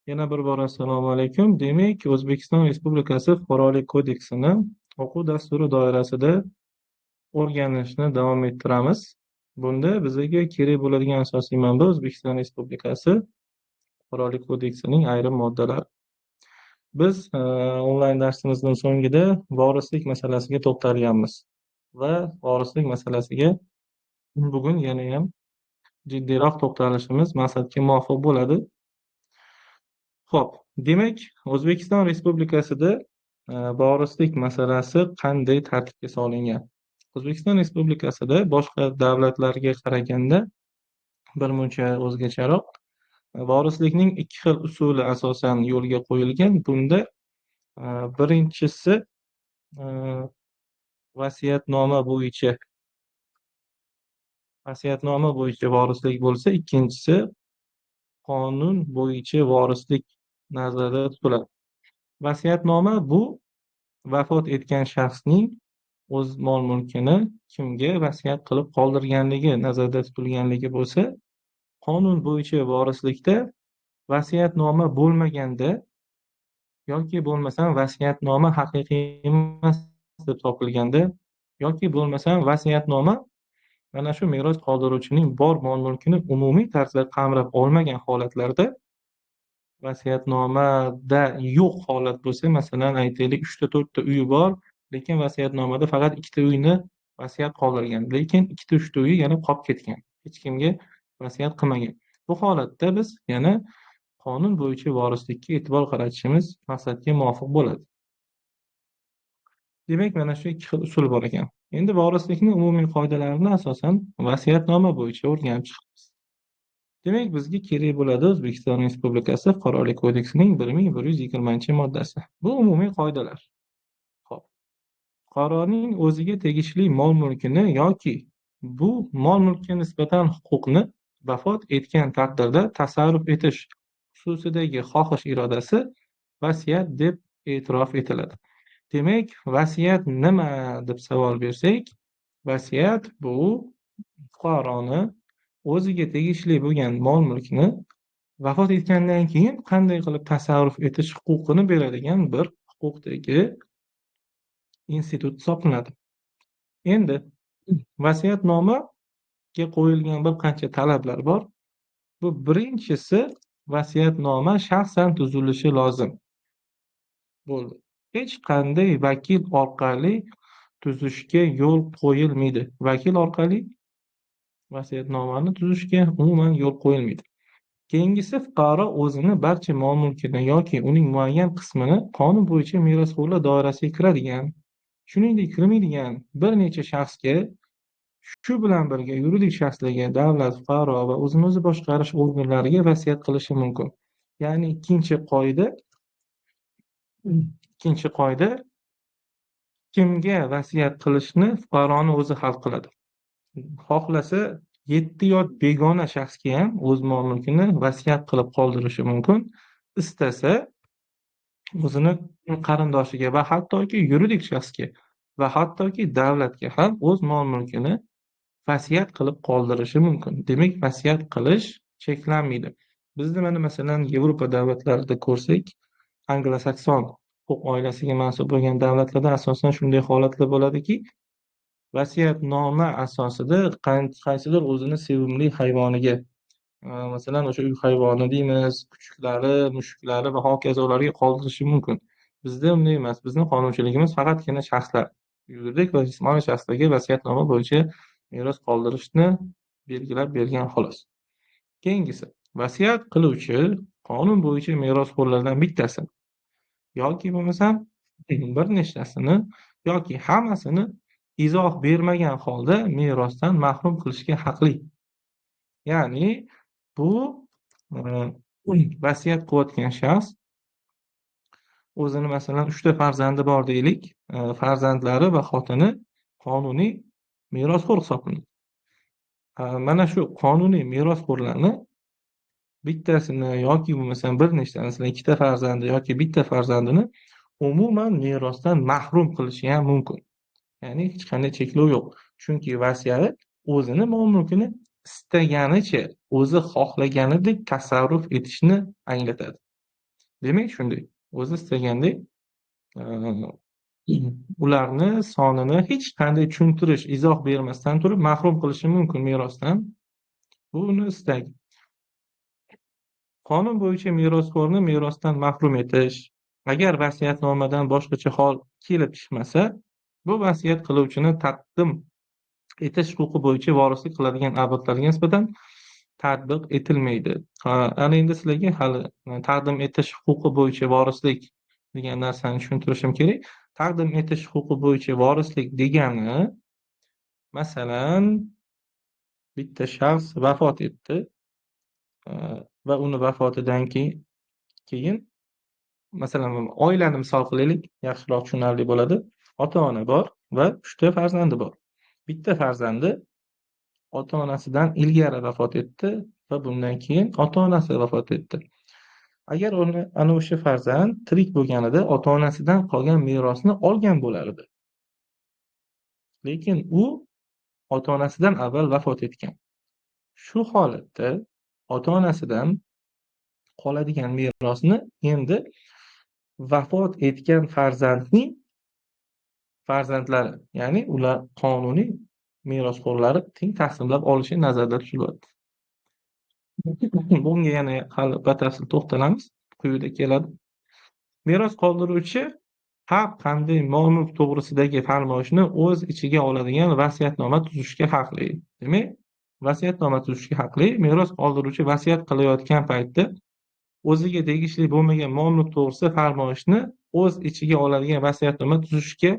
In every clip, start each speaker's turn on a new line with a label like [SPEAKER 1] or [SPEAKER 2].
[SPEAKER 1] Yana bir bor assalomu alaykum. Demak, O'zbekiston Respublikasi Fuqarolik kodeksini o'quv dasturi doirasida o'rganishni davom ettiramiz. Bunda bizga kerak bo'ladigan asosiy manba O'zbekiston Respublikasi Fuqarolik kodeksining ayrim moddalari. Biz onlayn darsimizning so'ngida vorislik masalasiga to'xtalganmiz va vorislik masalasiga bugun yana ham jiddiyroq to'xtalishimiz maqsadga muvofiq bo'ladi. Xo'p, demak, O'zbekiston Respublikasida vorislik masalasi qanday tartibga solingan? O'zbekiston Respublikasida boshqa davlatlarga qaraganda birmuncha o'zgacharoq. Vorislikning ikki xil usuli asosan yo'lga qo'yilgan. Bunda birinchisi vasiyatnoma bo'yicha vorislik bo'lsa, ikkinchisi qonun bo'yicha vorislik nazarda tutiladi. Vasiyatnoma bu vafot etgan shaxsning o'z mol-mulkini kimga vasiyat qilib qoldirganligi nazarda tutilganligi bo'lsa, qonun bo'yicha vorislikda vasiyatnoma bo'lmaganda yoki bo'lmasam vasiyatnoma haqiqiy emas deb topilganda yoki bo'lmasam vasiyatnoma mana shu meros qoldiruvchining bor mol-mulkini umumiy tarzda qamrab olmagan holatlarda vasiyatnomada yo'q holat bo'lsa, masalan, aytaylik 3-4 ta uyi bor, lekin vasiyatnomada faqat 2 ta uyni vasiyat qoldirgan, lekin 2-3 ta uyi yana qolib ketgan. Hech kimga vasiyat qilmagan. Bu holatda biz yana qonun bo'yicha vorislikka e'tibor qaratishimiz maqsadga muvofiq bo'ladi. Demak, mana shu ikki xil usul bor ekan. Endi vorislikning umumiy qoidalarini asosan vasiyatnoma bo'yicha o'rganib chiqamiz. Demak, bizga kerak bo'ladi O'zbekiston Respublikasi Fuqarolik kodeksining 1120-moddasi. Bu umumiy qoidalar. Xo'p. Fuqaroning o'ziga tegishli mol-mulkini yoki bu mol-mulkka nisbatan huquqni vafot etgan taqdirda tasarruf etish xususidagi xohish irodasi vasiyat deb e'tirof etiladi. Demak, vasiyat nima deb savol bersak, vasiyat bu fuqaroni o'ziga tegishli bo'lgan mol-mulkni vafot etgandan keyin qanday qilib tasarruf etish huquqini beradigan bir huquqdagi institut hisoblanadi. Endi vasiyatnomaga qo'yilgan bir qancha talablar bor. Bu birinchisi, vasiyatnoma shaxsan tuzilishi lozim bo'ldi. Hech qanday vakil orqali tuzishga yo'l qo'yilmaydi. Vakil orqali vasiyatnomani tuzishga umuman yo'l qo'yilmaydi. Keyingisi, fuqaro o'zini barcha mol-mulkini yoki uning muayyan qismini qonun bo'yicha merosxo'rlar doirasiga kiradigan, shuningdek kirmaydigan bir necha shaxsga, shu bilan birga yuridik shaxslarga, davlat, fuqaro va o'zini o'zi boshqarish organlariga vasiyat qilishi mumkin. Ya'ni ikkinchi qoida kimga vasiyat qilishni fuqaroni o'zi hal qiladi. Xohlasa 7 yot begona shaxsga ham o'z mol-mulkini vasiyat qilib qoldirishi mumkin. Istasa o'zini qarindoshiga va hattoki yuridik shaxsga va hattoki davlatga ham o'z mol-mulkini vasiyat qilib qoldirishi mumkin. Demak, vasiyat qilish cheklanmaydi. Bizda mana masalan Yevropa davlatlarida ko'rsak, anglo-sakson huquq oilasiga mansub bo'lgan davlatlarda asosan shunday holatlar bo'ladiki, vasiyatnoma asosida qaysidir o'zini sevimli hayvoniga, masalan, o'sha uy hayvoni deymiz, kuchuklari, mushuklari va hokazolarga qoldirishi mumkin. Bizda unday emas. Bizning qonunchiligimiz faqatgina shaxslar, yuridik va jismoniy shaxslarga vasiyatnoma bo'yicha meros qoldirishni belgilab bergan xolos. Keyingisi, vasiyat qiluvchi qonun bo'yicha merosxo'rlardan bittasi yoki bo'lmasam bir nechtasini yoki hammasini izoh bermagan holda merosdan mahrum qilishga haqli. Ya'ni bu vasiyat qilayotgan shaxs o'zini masalan 3 ta farzandi bor deylik, farzandlari va xotini qonuniy merosxo'r hisoblanadi. Mana shu qonuniy merosxo'rlarni bittasini yoki bo'lmasam bir nechtasini, masalan 2 ta farzandi yoki bitta farzandini umuman merosdan mahrum qilishi ham mumkin. Ya'ni hech qanday cheklov yo'q. Chunki vasiyat o'zini mol-mulkini istaganicha, o'zi xohlaganidek tasarruf etishni anglatadi. Demak shunday. O'zi istagandek ularni sonini hech qanday tushuntirish, izoh bermasdan turib mahrum qilishi mumkin merosdan. Bu uni istagi. Qonun bo'yicha merosxo'rni merosdan mahrum etish, agar vasiyatnomadan boshqacha hol kelib chiqmasa, bu vasiyat qiluvchini taqdim etish huquqi bo'yicha vorislik qiladigan avlodlarga nisbatan tatbiq etilmaydi. Ana endi sizlarga hali taqdim etish huquqi bo'yicha vorislik degan narsani tushuntirishim kerak. Taqdim etish huquqi bo'yicha vorislik degani, masalan, bitta shaxs vafot etdi va uni vafotidan keyin masalan, oilani misol qilaylik, yaxshiroq tushunarli bo'ladi. Ota-ona bor va 3 ta farzandi bor. Bitta farzandi ota-onasidan ilgari vafot etdi va bundan keyin ota-onasi vafot etdi. Agar ana o'sha farzand tirik bo'lganida ota-onasidan qolgan merosni olgan bo'lar edi. Lekin u ota-onasidan avval vafot etgan. Shu holatda ota-onasidan qoladigan merosni endi vafot etgan farzandning farzandlari, ya'ni ular qonuniy merosxo'rlari teng taqsimlab olishi nazarda tutilyapti. Bunga yana hali batafsil to'xtalamiz, quyida keladi. Meros qoldiruvchi har qanday mol-mulk to'g'risidagi farmoyishni o'z ichiga oladigan vasiyatnoma tuzishga haqli. Demak, vasiyatnoma tuzishga haqli. Meros qoldiruvchi vasiyat qilayotgan paytda o'ziga tegishli bo'lmagan mol-mulk to'g'risida farmoyishni o'z ichiga oladigan vasiyatnoma tuzishga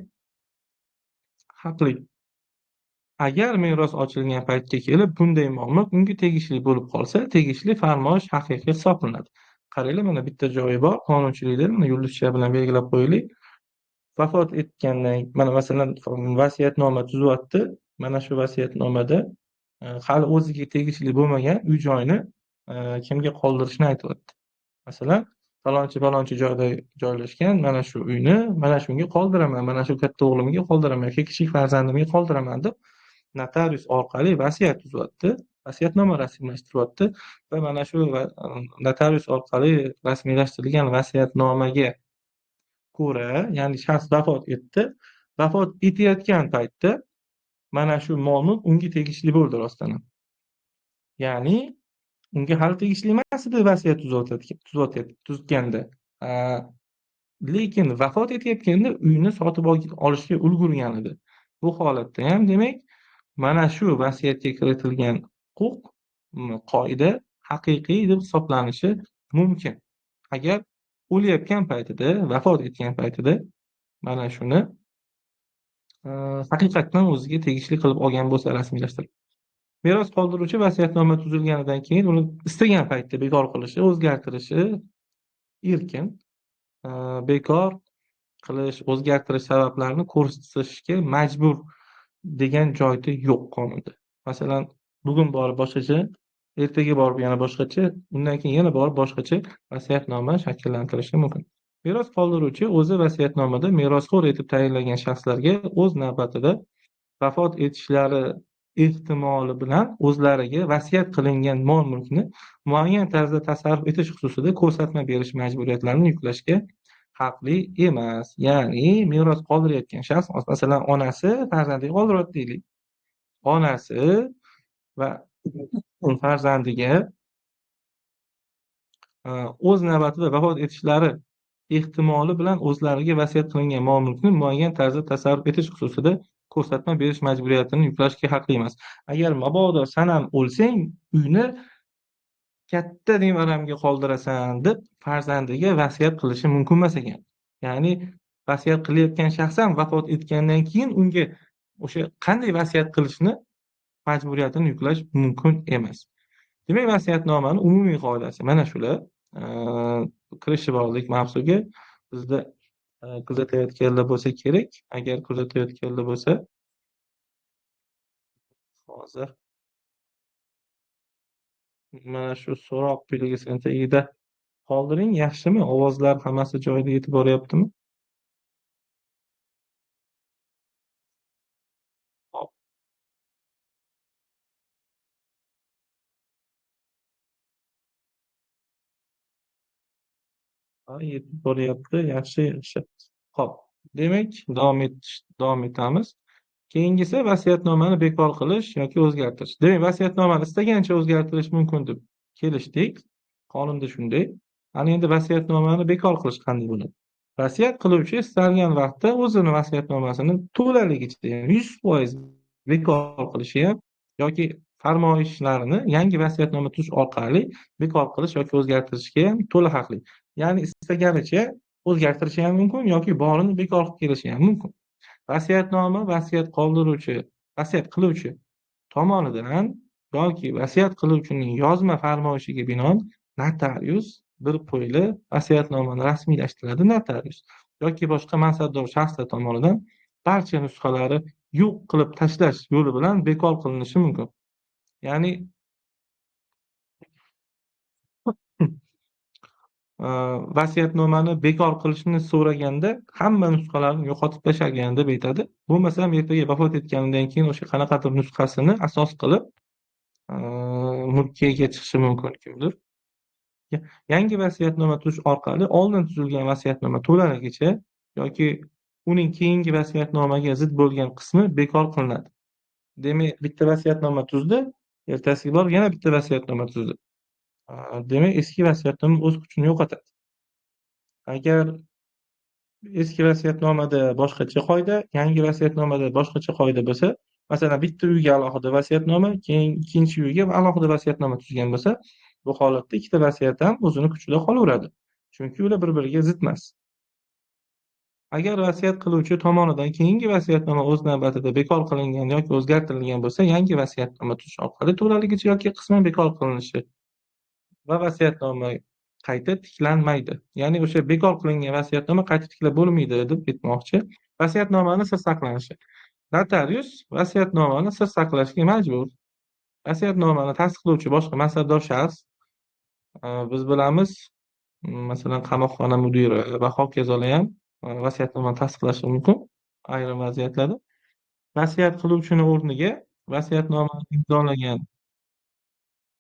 [SPEAKER 1] haqli. Agar meros ochilgan paytga kelib bunday mol-mulk unga tegishli bo'lib qolsa, tegishli farmoyish haqiqiy hisoblanadi. Qaranglar, mana bitta joyi bor, qonunchilikda mana yulduzcha bilan belgilab qo'yaylik. Vafot etgandan, mana masalan vasiyatnoma tuzyapti. Mana shu vasiyatnomada hali o'ziga tegishli bo'lmagan uy-joyni kimga qoldirishni aytyapti. Masalan, falonchi joyda joylashgan mana shu uyni mana shunga qoldiraman, mana shu katta o'g'limga qoldiraman yoki kichik farzandimga qoldiraman deb notarius orqali vasiyat tuzyapti, vasiyatnoma rasmiylashtiryapti va mana shu notarius orqali rasmiylashtirilgan vasiyatnomaga ko'ra, ya'ni shaxs vafot etdi. Vafot etayotgan paytda mana shu mol-mulk unga tegishli bo'ldi rostdan ham. Ya'ni unga hali tegishli emas edi vasiyat tuzganda. Lekin vafot etayotganda uyni sotib olishga ulgurgan edi. Bu holatda ham demak, mana shu vasiyatga kiritilgan huquq qoida haqiqiy deb hisoblanishi mumkin. Agar o'layotgan paytida, vafot etgan paytida mana shuni haqiqatdan o'ziga tegishli qilib olgan bo'lsa rasmiylashtirib. Meros qoldiruvchi vasiyatnoma tuzilganidan keyin uni istagan paytda bekor qilishi, o'zgartirishi erkin. Bekor qilish, o'zgartirish sabablarini ko'rsatishga majbur degan joyda yo'q qonunda. Masalan, bugun borib boshqacha, ertaga borib yana boshqacha, undan keyin yana borib boshqacha vasiyatnoma shakllantirishi mumkin. Meros qoldiruvchi o'zi vasiyatnomada merosxo'r etib tayinlagan shaxslarga o'z navbatida vafot etishlari ehtimoli bilan o'zlariga vasiyat qilingan mol-mulkni muayyan tarzda tasarruf etish xususida ko'rsatma berish majburiyatlarini yuklashga haqli emas. Ya'ni meros qoldirayotgan shaxs, masalan, onasi farzandiga qoldiryapti deylik. Onasi va farzandiga o'z navbatida vafot etishlari ehtimoli bilan o'zlariga vasiyat qilingan mol-mulkni muayyan tarzda tasarruf etish xususida ko'rsatma berish majburiyatini yuklashga haqli emas. Agar mabodo sanam o'lsang, uyni katta nevaramga qoldirasan deb farzandiga vasiyat qilishi mumkin emas ekan. Ya'ni vasiyat qilayotgan shaxs ham vafot etgandan keyin unga o'sha qanday vasiyat qilishni majburiyatini yuklash mumkin emas. Demak, vasiyatnomaning umumiy qoidasi mana shular. Kirishib oldik mavzuga. Bizda kuzatayotganlar bo'lsa kerak. Agar kuzatayotganlar bo'lsa, hozir mana shu so'roq belgisini tagida qoldiring. Yaxshimi? Ovozlar hammasi joyida yetib boryaptimi? Hop. Yetib boryapti, yaxshi, yaxshi. Ho'p, demak, davom etamiz. Keyingisi vasiyatnomani bekor qilish yoki o'zgartirish. Demak, vasiyatnomani istagancha o'zgartirish mumkin deb kelishdik. Qonunda shunday. Ana endi vasiyatnomani bekor qilish qanday bo'ladi? Vasiyat qiluvchi istalgan vaqtda o'zini vasiyatnomasini to'laligicha, ya'ni 100% bekor qilishi ham yoki farmoyishlarini yangi vasiyatnoma tuzish orqali bekor qilish yoki o'zgartirishga ham to'la haqli. Ya'ni istaganicha o'zgartirishi ham mumkin yoki borini bekor qilib kelishi ham mumkin. Vasiyatnoma vasiyat qiluvchi tomonidan yoki vasiyat qiluvchining yozma farmoyishiga binoan notarius bir qo'yli vasiyatnomani rasmiylashtiradi notarius yoki boshqa mansabdor shaxslar tomonidan barcha nusxalari yo'q qilib tashlash yo'li bilan bekor qilinishi mumkin. Ya'ni vasiyatnomani bekor qilishni so'raganda hamma nusxalarini yo'qotib tashlagan deb aytadi. Bo'lmasam ertaga vafot etganidan keyin o'sha qanaqadir nusxasini asos qilib mulkiyaga chiqishi mumkin kimdir. Yangi vasiyatnoma tuzish orqali oldin tuzilgan vasiyatnoma to'laligicha yoki uning keyingi vasiyatnomaga zid bo'lgan qismi bekor qilinadi. Demak, bitta vasiyatnoma tuzdi, ertasiga borib yana bitta vasiyatnoma tuzdi. Demak, eski vasiyatnoma o'z kuchini yo'qotadi. Agar eski vasiyatnomada boshqacha qoida, yangi vasiyatnomada boshqacha qoida bo'lsa, masalan, bitta uyga alohida vasiyatnoma, keyin ikkinchi uyga alohida vasiyatnoma tuzgan bo'lsa, bu holatda ikkita vasiyat ham o'zini kuchida qolaveradi. Chunki ular bir-biriga zid emas. Agar vasiyat qiluvchi tomonidan keyingi vasiyatnoma o'z navbatida bekor qilingan yoki o'zgartirilgan bo'lsa, yangi vasiyatnoma tuzish orqali to'laligicha yoki qisman bekor qilinishi va vasiyatnoma qayta tiklanmaydi. Ya'ni o'sha bekor qilingan vasiyatnoma qayta tiklab bo'lmaydi deb aytmoqchi. Vasiyatnomani sir saqlanishi. Notarius vasiyatnomani sir saqlashga majbur. Vasiyatnomani tasdiqlovchi boshqa mansabdor shaxs, biz bilamiz, masalan, qamoqxona mudiri va hokazolar ham vasiyatnomani tasdiqlashi mumkin ayrim vaziyatlarda. Vasiyat qiluvchini o'rniga vasiyatnomani imzolagan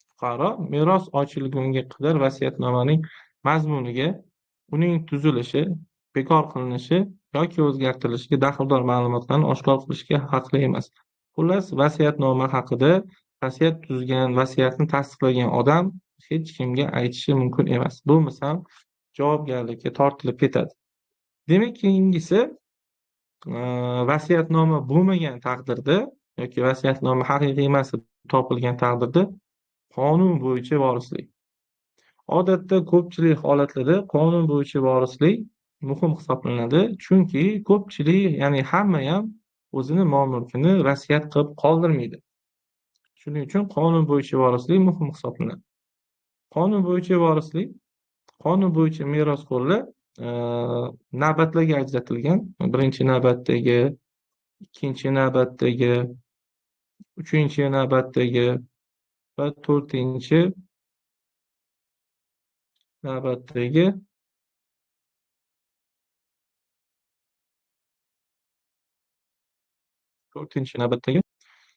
[SPEAKER 1] fuqaro meros ochilgunga qadar vasiyatnomaning mazmuniga, uning tuzilishi, bekor qilinishi yoki o'zgartirilishiga daxldor ma'lumotlarni oshkor qilishga haqli emas. Xullas, vasiyatnoma haqida vasiyat tuzgan, vasiyatni tasdiqlagan odam hech kimga aytishi mumkin emas. Bo'lmasam javobgarlikka tortilib ketadi. Demak, keyingisi vasiyatnoma bo'lmagan taqdirda yoki vasiyatnoma haqiqiy emas deb topilgan taqdirda qonun bo'yicha vorislik. Odatda ko'pchilik holatlarda qonun bo'yicha vorislik muhim hisoblanadi, chunki ko'pchilik, ya'ni hamma ham o'zini mol-mulkini vasiyat qilib qoldirmaydi. Shuning uchun qonun bo'yicha vorislik muhim hisoblanadi. Qonun bo'yicha vorislik, qonun bo'yicha merosxo'rlar navbatlarga ajratilgan. Birinchi navbatdagi, ikkinchi navbatdagi, uchinchi navbatdagi va to'rtinchi navbatdagi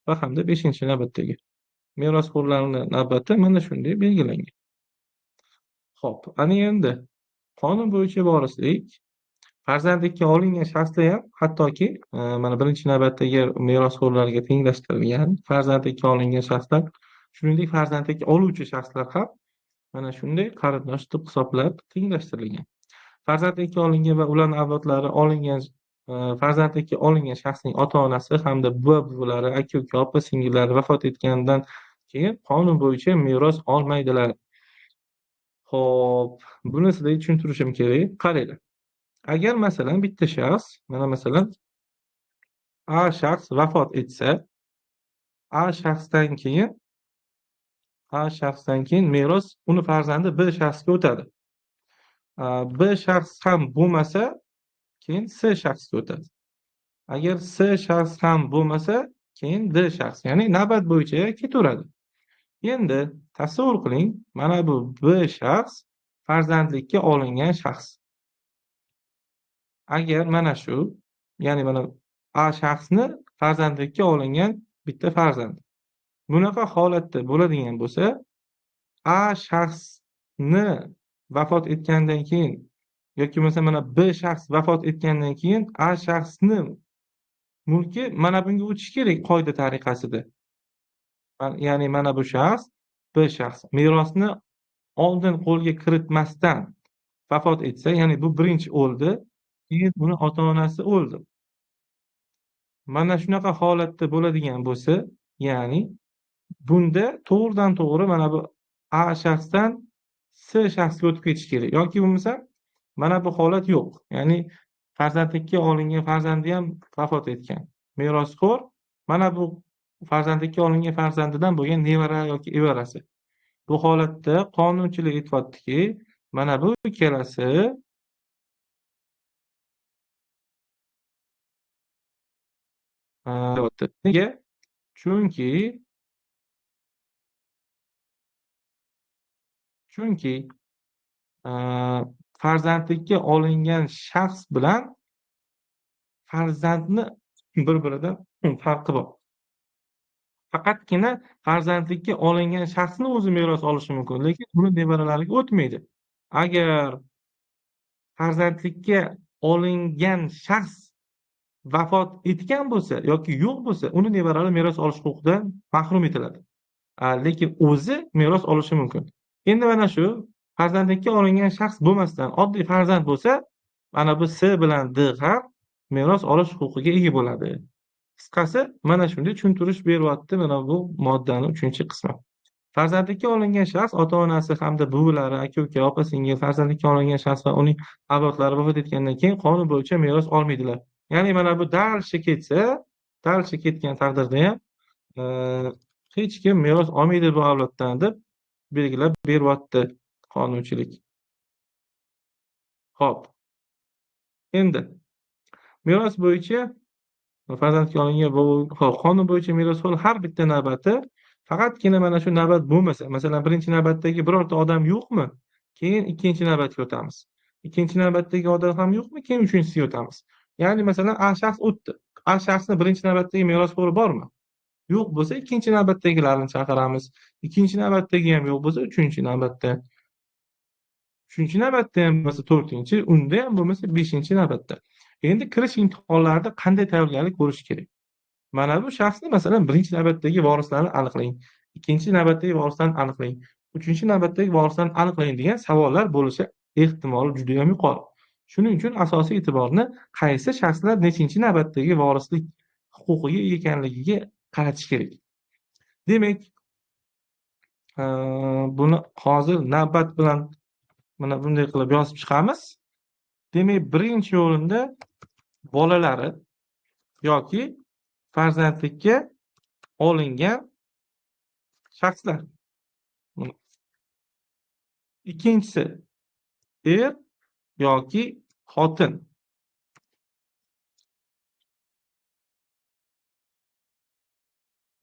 [SPEAKER 1] va hamda 5-navbatdagi merosxo'rlarning navbati mana shunday belgilangan. Xo'p, ana endi qonun bo'yicha vorislik farzandlikka olingan shaxslar ham hattoki mana birinchi navbatdagi merosxo'rlarga tenglashtirilgan farzandlikka olingan shaxslar, shuningdek farzandlikka oluvchi shaxslar ham mana shunday qarindosh deb hisoblab tenglashtirilgan. Farzandlikka olingan va ularning avlodlari olingan farzandlikka olingan shaxsning ota-onasi hamda buva-buvilari, aka-uka, opa-singillari vafot etganidan keyin qonun bo'yicha meros olmaydilar. Xo'p, buni sizlarga tushuntirishim kerak. Qaranglar. Agar masalan bitta shaxs, mana masalan A shaxs vafot etsa, A shaxsdan keyin meros uni farzandi B shaxsga o'tadi. B shaxs ham bo'lmasa, keyin C shaxsga o'tadi. Agar C shaxs ham bo'lmasa, keyin D shaxs, ya'ni navbat bo'yicha ketaveradi. Endi tasavvur qiling, mana bu B shaxs farzandlikka olingan shaxs. Agar mana shu, ya'ni mana A shaxsni farzandlikka olingan bitta farzandi. Bunaqa holatda bo'ladigan bo'lsa, A shaxsni vafot etgandan keyin yoki bo'lmasa mana B shaxs vafot etgandan keyin A shaxsni mulki mana bunga o'tishi kerak qoida tariqasida. Ya'ni mana bu shaxs, B shaxs merosni oldin qo'lga kiritmasdan vafot etsa, ya'ni bu birinchi o'ldi, keyin uni ota-onasi o'ldi. Mana shunaqa holatda bo'ladigan bo'lsa, ya'ni bunda to'g'ridan-to'g'ri mana bu A shaxsdan C shaxsga o'tib ketishi kerak. Yoki bo'lmasa mana bu holat yo'q. Ya'ni farzandlikka olingan farzandi ham vafot etgan. Merosxo'r mana bu farzandlikka olingan farzandidan bo'lgan nevara yoki evarasi. Bu holatda qonunchilik aytyaptiki, mana bu ikkalasi nega? Chunki farzandlikka olingan shaxs bilan farzandni bir-biridan farqi bor. Faqatgina farzandlikka olingan shaxsni o'zi meros olishi mumkin, lekin uni nevaralariga o'tmaydi. Agar farzandlikka olingan shaxs vafot etgan bo'lsa yoki yo'q bo'lsa, uni nevaralari meros olish huquqidan mahrum etiladi. Lekin o'zi meros olishi mumkin. Endi mana shu farzandlikka olingan shaxs bo'lmasdan oddiy farzand bo'lsa, mana bu C bilan D ham meros olish huquqiga ega bo'ladi. Qisqasi mana shunday tushuntirish beryapti mana bu moddaning 3-qismi. Farzandlikka olingan shaxs ota-onasi hamda buvilari, aka-uka, opa-singil farzandlikka olingan shaxs va uning avlodlari vafot etgandan keyin qonun bo'yicha meros olmaydilar. Ya'ni mana bu dalcha ketgan taqdirda ham hech kim meros olmaydi bu avloddan deb belgilab beryapti qonunchilik. Xo'p. Endi meros bo'yicha farzandlikka olingan qonun bo'yicha merosxo'r har bitta navbati faqatgina mana shu navbat bo'lmasa, masalan, birinchi navbatdagi birorta odam yo'qmi? Keyin ikkinchi navbatga o'tamiz. Ikkinchi navbatdagi odam ham yo'qmi? Keyin uchinchisiga o'tamiz. Ya'ni masalan, A shaxs o'tdi. A shaxsning birinchi navbatdagi merosxo'ri bormi? Yo'q bo'lsa, ikkinchi navbatdagilarni chaqiramiz. Ikkinchi navbatdagi ham yo'q bo'lsa, uchinchi navbatda. Uchinchi navbatda ham bo'lmasa, to'rtinchi, unda ham bo'lmasa, beshinchi navbatda. Endi kirish imtihonlarida qanday tayyorgarlik ko'rish kerak? Mana bu shaxsni masalan birinchi navbatdagi vorislarni aniqlang, ikkinchi navbatdagi vorislarni aniqlang, uchinchi navbatdagi vorislarni aniqlang degan savollar bo'lishi ehtimoli juda ham yuqori. Shuning uchun asosiy e'tiborni qaysi shaxslar nechinchi navbatdagi vorislik huquqiga ega ekanligiga qaratish kerak. Demak, buni hozir navbat bilan mana bunday qilib yozib chiqamiz. Demak, birinchi o'rinda bolalari yoki farzandlikka olingan shaxslar. Ikkinchisi er yoki xotin.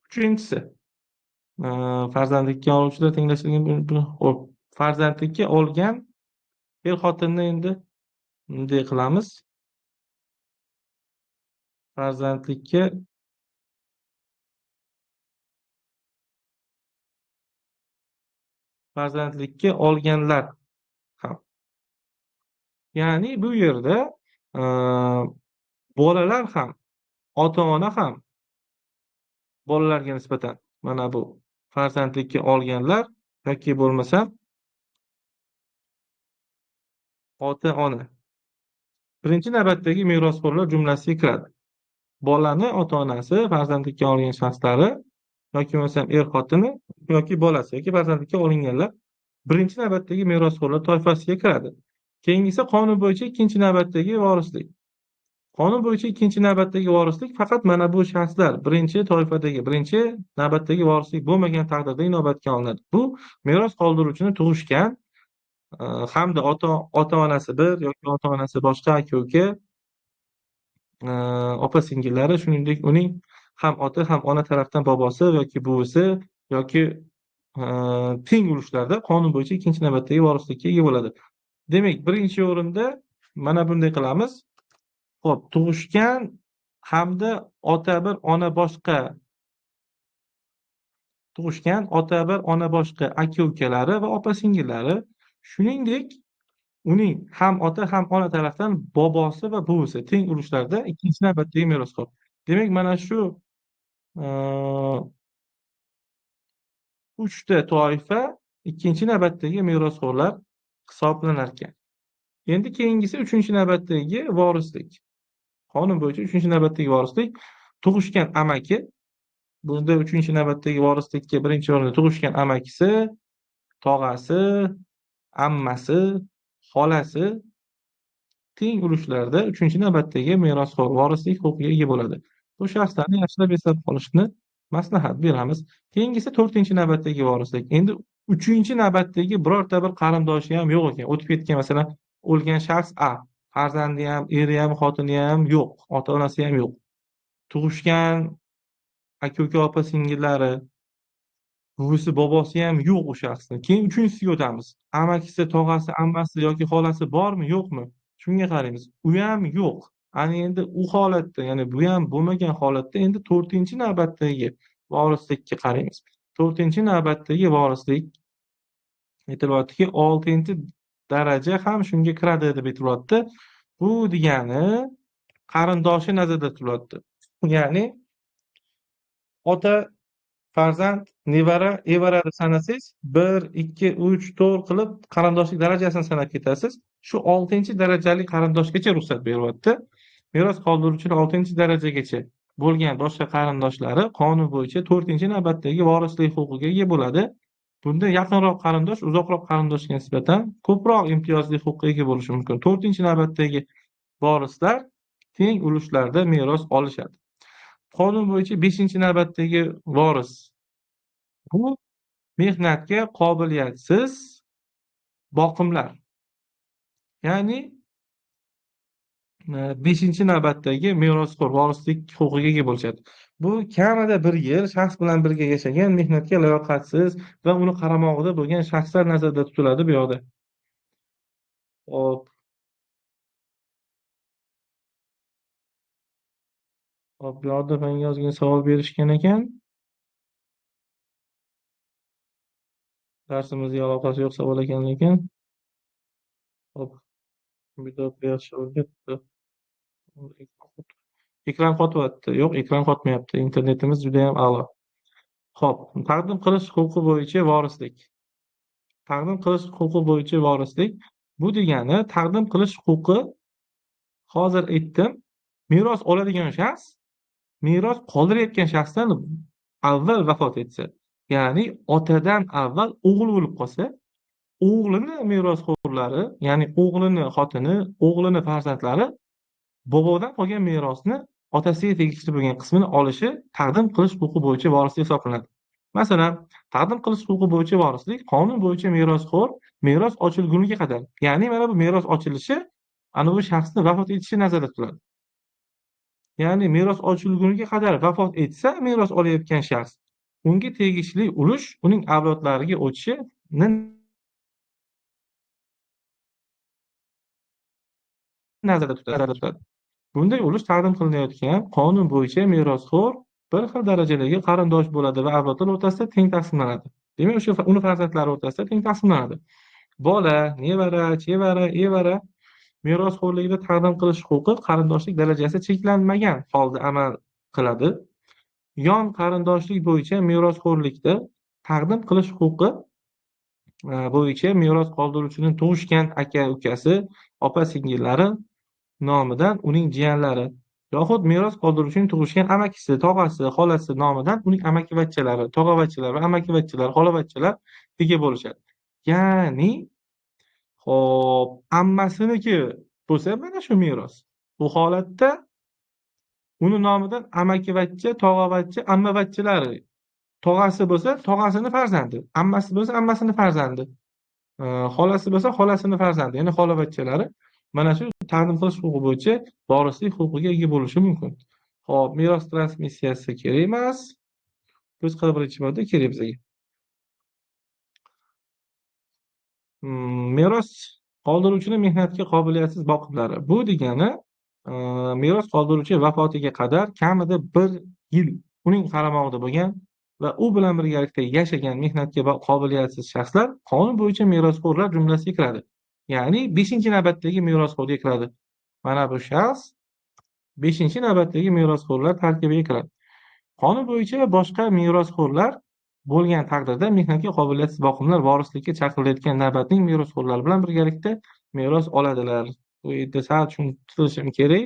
[SPEAKER 1] Uchinchisi farzandlikka oluvchilar tenglashtirilgan xo'p, farzandlikka olgan er xotinni endi bunday qilamiz. Farzandlikka olganlar ham. Ya'ni bu yerda bolalar ham, ota-ona ham bolalarga nisbatan mana bu farzandlikka olganlar yoki bo'lmasa ota-ona birinchi navbatdagi merosxo'rlar jumlasiga kiradi. Bolani ota-onasi, farzandlikka olgan shaxslari yoki bo'lmasa er xotini yoki bolasi yoki farzandlikka olinganlar birinchi navbatdagi merosxo'rlar toifasiga kiradi. Keyingisi qonun bo'yicha ikkinchi navbatdagi vorislik. Qonun bo'yicha ikkinchi navbatdagi vorislik faqat mana bu shaxslar birinchi toifadagi, birinchi navbatdagi vorislik bo'lmagan taqdirda inobatga olinadi. Bu meros qoldiruvchini tug'ishgan hamda ota-onasi bir yoki ota-onasi boshqa aka-uka, opa-singillari, shuningdek uning ham ota ham ona tarafdan bobosi yoki buvisi yoki teng ulushlarda qonun bo'yicha ikkinchi navbatdagi vorislikka ega bo'ladi. Demak, birinchi o'rinda mana bunday qilamiz. Xo'p, tug'ishgan hamda ota bir ona boshqa aka-ukalari va opa-singillari, shuningdek uning ham ota ham ona tarafdan bobosi va buvisi teng ulushlarda ikkinchi navbatdagi merosxo'r. Demak, mana shu uh, uchta toifa ikkinchi navbatdagi merosxo'rlar hisoblanar ekan. Endi keyingisi uchinchi navbatdagi vorislik. Qonun bo'yicha uchinchi navbatdagi vorislik tug'ishgan amaki. Bunda uchinchi navbatdagi vorislikka birinchi o'rinda tug'ishgan amakisi, tog'asi, ammasi, xolasi teng ulushlarda uchinchi navbatdagi merosxo'r vorislik huquqiga ega bo'ladi. Bu shaxslarni yaxshilab eslab qolishni maslahat beramiz. Keyingisi to'rtinchi navbatdagi vorislik. Endi uchinchi navbatdagi birorta bir qarindoshi ham yo'q ekan. O'tib ketgan, masalan, o'lgan shaxs A, farzandi ham, eri ham, xotini ham yo'q, ota-onasi ham yo'q. Tug'ishgan aka-uka, opa-singillari, buvisi, bobosi ham yo'q u shaxsni. Keyin uchinchisiga o'tamiz. Amakisi, tog'asi, ammasi yoki xolasi bormi, yo'qmi? Shunga qaraymiz. U ham yo'q. Ana endi u holatda, ya'ni bu ham bo'lmagan holatda endi to'rtinchi navbatdagi vorislikka qaraymiz. To'rtinchi navbatdagi vorislik aytilyaptiki, 6-daraja ham shunga kiradi deb aytilyapti. Bu degani qarindoshi nazarda tutilyapti. Ya'ni ota, farzand, nevara, evara deb sanasangiz 1, 2, 3, 4 qilib qarindoshlik darajasini sanab ketasiz. Shu 6-darajali qarindoshgacha ruxsat beryapti. Meros qoldiruvchining 6-darajagacha bo'lgan boshqa qarindoshlari qonun bo'yicha 4-navbatdagi vorislik huquqiga ega bo'ladi. Bunda yaqinroq qarindosh uzoqroq qarindoshga nisbatan ko'proq imtiyozli huquqqa ega bo'lishi mumkin. 4-navbatdagi vorislar teng ulushlarda meros olishadi. Qonun bo'yicha 5-navbatdagi voris bu mehnatga qobiliyatsiz boqimlar. Ya'ni 5-navbatdagi merosxo'r vorislik huquqiga ega bo'lishadi. Bu kamida 1 yil shaxs bilan birga yashagan, mehnatga layoqatsiz va uni qaramog'ida bo'lgan shaxslar nazarda tutiladi bu yoqda. Hop. Hop, bu yoqda menga yozgan savol berishgan ekan. Darsimizga aloqasi yo'q savol ekan lekin. Hop. Bitta yaxshi o'rgatdi. Ekran qotyapti. Yo'q, ekran qotmayapti. Internetimiz juda ham a'lo. Xo'p, taqdim qilish huquqi bo'yicha vorislik. Taqdim qilish huquqi bo'yicha vorislik bu degani taqdim qilish huquqi, hozir aytdim, meros oladigan shaxs meros qoldirayotgan shaxsdan avval vafot etsa, ya'ni otadan avval o'g'il o'lib qolsa, o'g'lini merosxo'rlari, ya'ni o'g'lini xotini, o'g'lini farzandlari bobodan qolgan merosni otasiga tegishli bo'lgan qismini olishi taqdim qilish huquqi bo'yicha vorislik hisoblanadi. Masalan, taqdim qilish huquqi bo'yicha vorislik qonun bo'yicha merosxo'r meros ochilguniga qadar, ya'ni mana bu meros ochilishi ana bu shaxsni vafot etishi nazarda tutiladi. Ya'ni meros ochilguniga qadar vafot etsa, meros olayotgan shaxs, unga tegishli ulush uning avlodlariga o'tishini nazarda tutadi. Bunday ulush taqdim qilinayotgan qonun bo'yicha merosxo'r bir xil darajadagi qarindosh bo'ladi va avlodlar o'rtasida teng taqsimlanadi. Demak, o'sha uni farzandlari o'rtasida teng taqsimlanadi. Bola, nevara, chevara, evara merosxo'rligida taqdim qilish huquqi qarindoshlik darajasi cheklanmagan holda amal qiladi. Yon qarindoshlik bo'yicha merosxo'rlikda taqdim qilish huquqi bo'yicha meros qoldiruvchining tug'ishgan aka-ukasi, opa-singillari nomidan uning jiyanlari yoxud meros qoldiruvchining tug'ishgan amakisi, tog'asi, xolasi nomidan uning amakivachchalari, tog'avachchalar va amakivachchalar, xolavachchalar ega bo'lishadi. Ya'ni hop, ammasiniki bo'lsa mana shu meros. Bu holatda uni nomidan amakivachcha, tog'avachcha, ammavachchalari, tog'asi bo'lsa tog'asini farzandi, ammasi bo'lsa ammasini farzandi, xolasi bo'lsa xolasini farzandi, ya'ni xolavachchalari mana shu taqdim qilish huquqi bo'yicha vorislik huquqiga ega bo'lishi mumkin. Hop, meros transmissiyasi kerak emas. Biz birinchi modda kerak bizga. Meros qoldiruvchining mehnatga qobiliyatsiz boqimlari. Bu degani meros qoldiruvchi vafotiga qadar kamida 1 yil uning qaramog'ida bo'lgan va u bilan birgalikda yashagan mehnatga qobiliyatsiz shaxslar qonun bo'yicha merosxo'rlar jumlasiga kiradi. ya'ni 5-chi navbatdagi merosxo'rga kiradi. Mana bu shaxs 5-chi navbatdagi merosxo'rlar tarkibiga kiradi. Qonun bo'yicha boshqa merosxo'rlar bo'lgan taqdirda mehnatga qobiliyatsiz boqimlar vorislikka chaqirilayotgan navbatning merosxo'rlari bilan birgalikda meros oladilar. Bu yerda sal tushuntirishim kerak.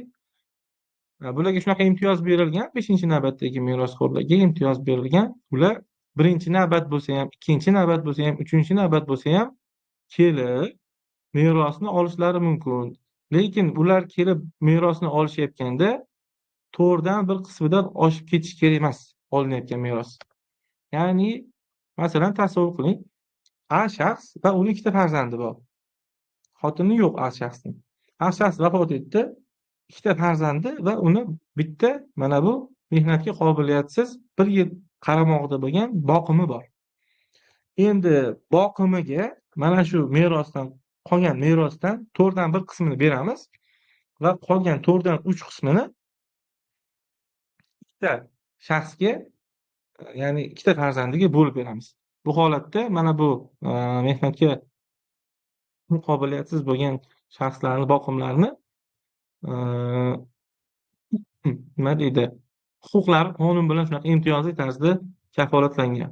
[SPEAKER 1] Bularga shunaqa imtiyoz berilgan, 5-chi navbatdagi merosxo'rlarga imtiyoz berilgan. Ular 1-chi navbat bo'lsa ham, 2-chi navbat bo'lsa ham, 3-chi navbat bo'lsa ham kelib merosni olishlari mumkin. Lekin ular kelib merosni olishayotganda 4dan 1 qismidan oshib ketishi kerak emas olinayotgan meros. Ya'ni masalan tasavvur qiling, A shaxs va uning 2ta farzandi bor. Xotini yo'q A shaxsning. A shaxs vafot etdi, 2ta farzandi va uni bitta mana bu mehnatga qobiliyatsiz 1 yil qaramog'ida bo'lgan boqimi bor. Endi boqimiga mana shu merosdan qolgan merosdan 4dan 1 qismini beramiz va qolgan 4dan 3 qismini bitta shaxsga, ya'ni 2ta farzandiga bo'lib beramiz. Bu holatda mana bu mehnatga qobiliyatsiz bo'lgan shaxslarni boqimlarini nima deydi, huquqlari qonun bilan shunaqa imtiyozli tarzda kafolatlangan.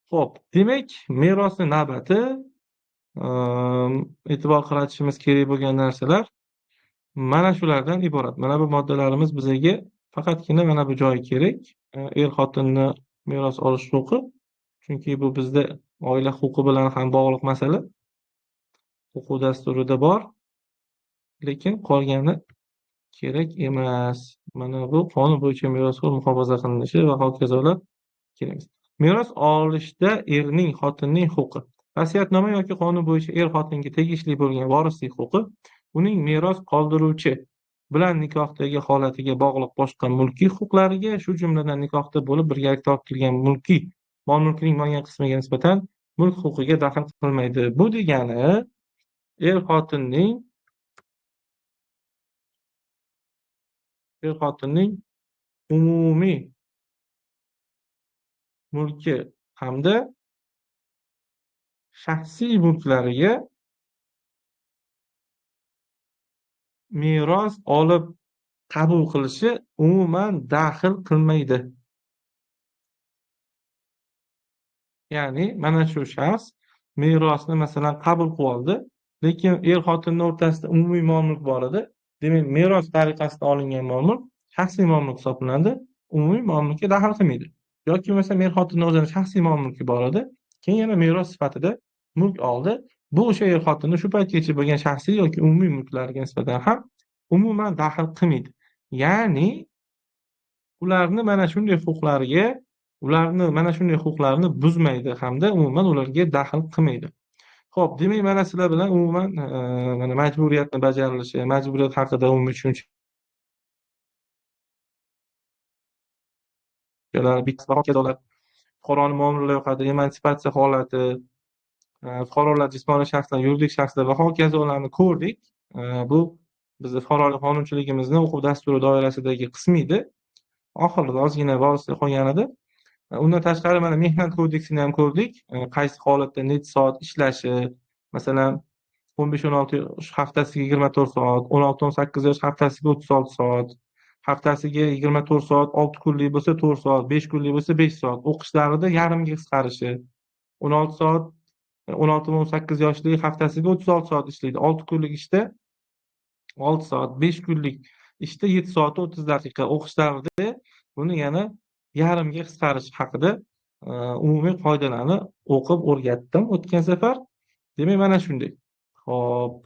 [SPEAKER 1] Xo'p, demak, merosni navbati, e'tibor qaratishimiz kerak bo'lgan narsalar mana shulardan iborat. Mana bu moddalarimiz bizga faqatgina mana bu joyi kerak. Er-xotinni meros olish huquqi, chunki bu bizda oila huquqi bilan ham bog'liq masala. O'quv dasturida bor, lekin qolgani kerak emas. Mana bu qonun bo'yicha merosxo'r muhofaza qilinishi va hokazolar kerak. Meros olishda erning xotinning huquqi. Vasiyatnoma yoki qonun bo'yicha er-xotinga tegishli bo'lgan vorislik huquqi uning meros qoldiruvchi bilan nikohdagi holatiga bog'liq boshqa mulkiy huquqlariga, shu jumladan nikohda bo'lib birgalikda orttirilgan mulkiy mol-mulkning bo'lgan qismiga nisbatan mulk huquqiga daxl qilmaydi. Bu degani er-xotinning umumiy mulki hamda shaxsiy mulklariga meros olib qabul qilishi umuman daxl qilmaydi. Ya'ni mana shu shaxs merosni masalan qabul qilib oldi, lekin er-xotinning o'rtasida umumiy mol-mulk bor edi. Demak, meros tariqasida olingan mol-mulk shaxsiy mol-mulk hisoblanadi, umumiy mol-mulkka daxl qilmaydi. Yoki bo'lmasa er-xotinning o'zining shaxsiy mol-mulki bor edi, keyin yana meros sifatida mulk oldi. Bu o'sha er-xotinning shu paytgacha bo'lgan shaxsiy yoki umumiy mulklariga nisbatan ham umuman daxl qilmaydi. Ya'ni ularni mana shunday huquqlarini buzmaydi hamda umuman ularga daxl qilmaydi. Xo'p, demak, mana sizlar bilan umuman mana majburiyatni bajarilishi, majburiyat haqida umumiy tushunchalar, fuqaroni muomalalar yoqadi, emansipatsiya holati, fuqarolar, jismoniy shaxslar, yuridik shaxslar va hokazolarni ko'rdik. Bu bizni fuqarolik qonunchiligimizni o'quv dasturi doirasidagi qismi edi. Oxirida ozgina borisi qolgan edi. Undan tashqari mana mehnat kodeksini ham ko'rdik. Qaysi holatda necha soat ishlashi, masalan 15-16 yosh haftasiga 24 soat, 16-18 yosh haftasiga 36 soat, haftasiga 24 soat, 6 kunlik bo'lsa 4 soat, 5 kunlik bo'lsa 5 soat, o'qish davrida yarimga qisqarishi, 16 soat, 16 va 18 yoshli haftasiga 36 soat ishlaydi, 6 kunlik ishda 6 soat, 5 kunlik ishda 7 soat 30 daqiqa o'qish davrida buni yana yarimga qisqarish haqida umumiy qoidalarni o'qib o'rgatdim o'tgan safar. Demak, mana shunday. Xo'p.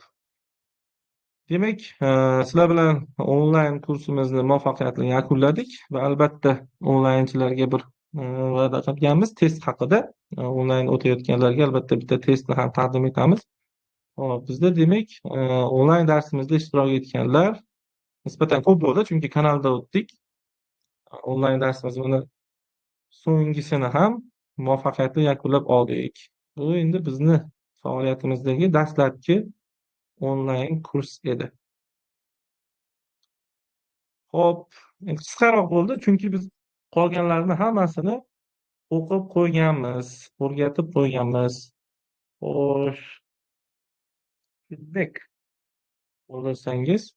[SPEAKER 1] Demak, sizlar bilan onlayn kursimizni muvaffaqiyatli yakunladik va albatta onlaynchilarga bir va'da qilganmiz test haqida. Onlayn o'tayotganlarga albatta bitta testni ham taqdim etamiz. Hop, bizda demak, onlayn darsimizda ishtirok etganlar nisbatan ko'p bo'ldi, chunki kanalda o'tdik. Onlayn darsimizni so'nggisini ham muvaffaqiyatli yakunlab oldik. Bu endi bizni faoliyatimizdagi dastlabki onlayn kurs edi. Xo'p, qisqaroq bo'ldi, chunki biz qolganlarini hammasini o'qib qo'yganmiz, o'rgatib qo'yganmiz. Xo'sh, feedback olursangiz